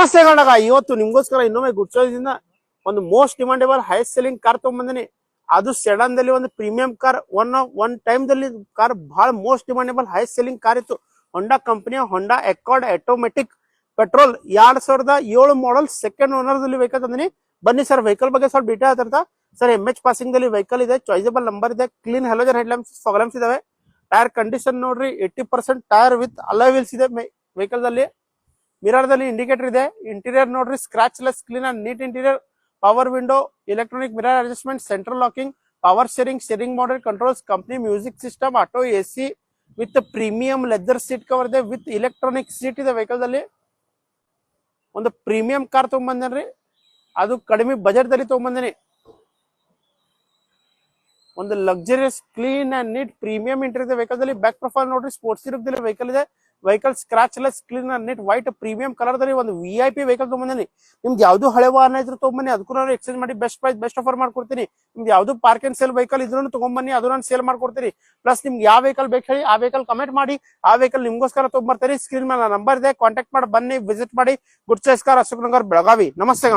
ನಮಸ್ತೆ ಗಂಡಗ, ಇವತ್ತು ನಿಮ್ಗೋಸ್ಕರ ಇನ್ನೊಮ್ಮೆ ಗುಡ್ ಚಾಯ್ಸ್ ಇಂದ ಒಂದು most demandable highest selling car ತಗೊಂಡ್ಬಂದಿನಿ. ಅದು ಸೆಡನ್ ದಲ್ಲಿ ಒಂದು ಪ್ರೀಮಿಯಂ ಕಾರ್. ಒನ್ ಟೈಮ್ ದಲ್ಲಿ ಕಾರ್ ಬಹಳ most demandable highest selling car ಇತ್ತು. ಹೊಂಡಾ ಕಂಪನಿಯ Honda Accord automatic petrol 2007 model second owner ದಲ್ಲಿ ವೆಹಿಕಲ್ ತಂದಿನಿ. ಬನ್ನಿ ಸರ್, ವೆಹಿಕಲ್ ಬಗ್ಗೆ ಸ್ವಲ್ಪ ಡೀಟೇಲ್ ಆತಿರ್ತಾ ಸರ್. MH ಪಾಸಿಂಗ್ ದಲ್ಲಿ ವೆಹಿಕಲ್ ಇದೆ, ಚಾಯ್ಸಬಲ್ ನಂಬರ್ ಇದೆ, clean halogen head lamps fog lamps ಇದಾವೆ. ಟೈರ್ ಕಂಡೀಷನ್ ನೋಡ್ರಿ 80% ಟೈರ್ ವಿತ್ ಅಲಾಯ್ ವೀಲ್ಸ್ ಇದೆ ವೆಹಿಕಲ್ ದಲ್ಲಿ. ಮಿರರ್ ದಲ್ಲಿ ಇಂಡಿಕೇಟರ್ ಇದೆ. ಇಂಟೀರಿಯರ್ ನೋಡ್ರಿ scratchless clean and neat interior. Power window, electronic mirror adjustment, central locking, power steering model controls, company music system, auto AC with premium leather seat cover ಇದೆ, with electronic seat ಇದೆ vehicle ದಲ್ಲಿ. ಒಂದು premium car ತಗೊಂಡ್ಬಂದೇನ್ರಿ, ಅದು ಕಡಿಮೆ budget ದಲ್ಲಿ ತಗೊಂಡ್ಬಂದೇನಿ. ಒಂದು luxurious clean and neat premium interior ಇದೆ ವೆಹಿಕಲ್ ದಲ್ಲಿ. ಬ್ಯಾಕ್ ಪ್ರೊಫೈಲ್ ನೋಡ್ರಿ ಸ್ಪೋರ್ಟ್ಸ್ ರೂಪದಲ್ಲಿ ವೆಹಿಕಲ್ ಇದೆ. Vehicle scratchless clean and neat white premium colour ದಲ್ಲಿ ಒಂದು VIP ವೆಹಿಕಲ್ ತಗೊಂಡ್ಬಂದಿನಿ. ನಿಮ್ದು ಯಾವ್ದು ಹಳೆ ವಾಹನ ಇದ್ರು ತಗೊಂಡ್ಬನ್ನಿ, ಅದಕ್ಕೂ ನಾನು ಎಕ್ಸ್ಚೇಂಜ್ ಮಾಡಿ ಬೆಸ್ಟ್ ಪ್ರೈಸ್ ಬೆಸ್ಟ್ ಆಫರ್ ಮಾಡ್ಕೊಡ್ತೀನಿ. ನಿಮ್ದು ಯಾವ್ದು ಪಾರ್ಕ್ ಅಂಡ್ ಸೇಲ್ ವೆಹಿಕಲ್ ಇದ್ರು ತಗೊಂಡ್ಬನ್ನಿ, ಅದು ನಾನು ಸೇಲ್ ಮಾಡ್ಕೊಡ್ತೀನಿ. ಪ್ಲಸ್ ನಿಮ್ಗೆ ಯಾವ ವೆಹಿಕಲ್ ಬೇಕು ಹೇಳಿ, ಆ ವೆಹಿಕಲ್ ಕಮೆಂಟ್ ಮಾಡಿ, ಆ ವೆಹಿಕಲ್ ನಿಮ್ಗೋಸ್ಕರ ತಗೊಂಡ್ಬರ್ತೀನಿ. ಸ್ಕ್ರೀನ್ ಮೇಲೆ ನಂಬರ್ ಇದೆ, ಕಾಂಟ್ಯಾಕ್ಟ್ ಮಾಡಿ ಬನ್ನಿ, ವಿಸಿಟ್ ಮಾಡಿ. Good choice car, Ashok Nagar, Belagavi. ನಮಸ್ತೆ.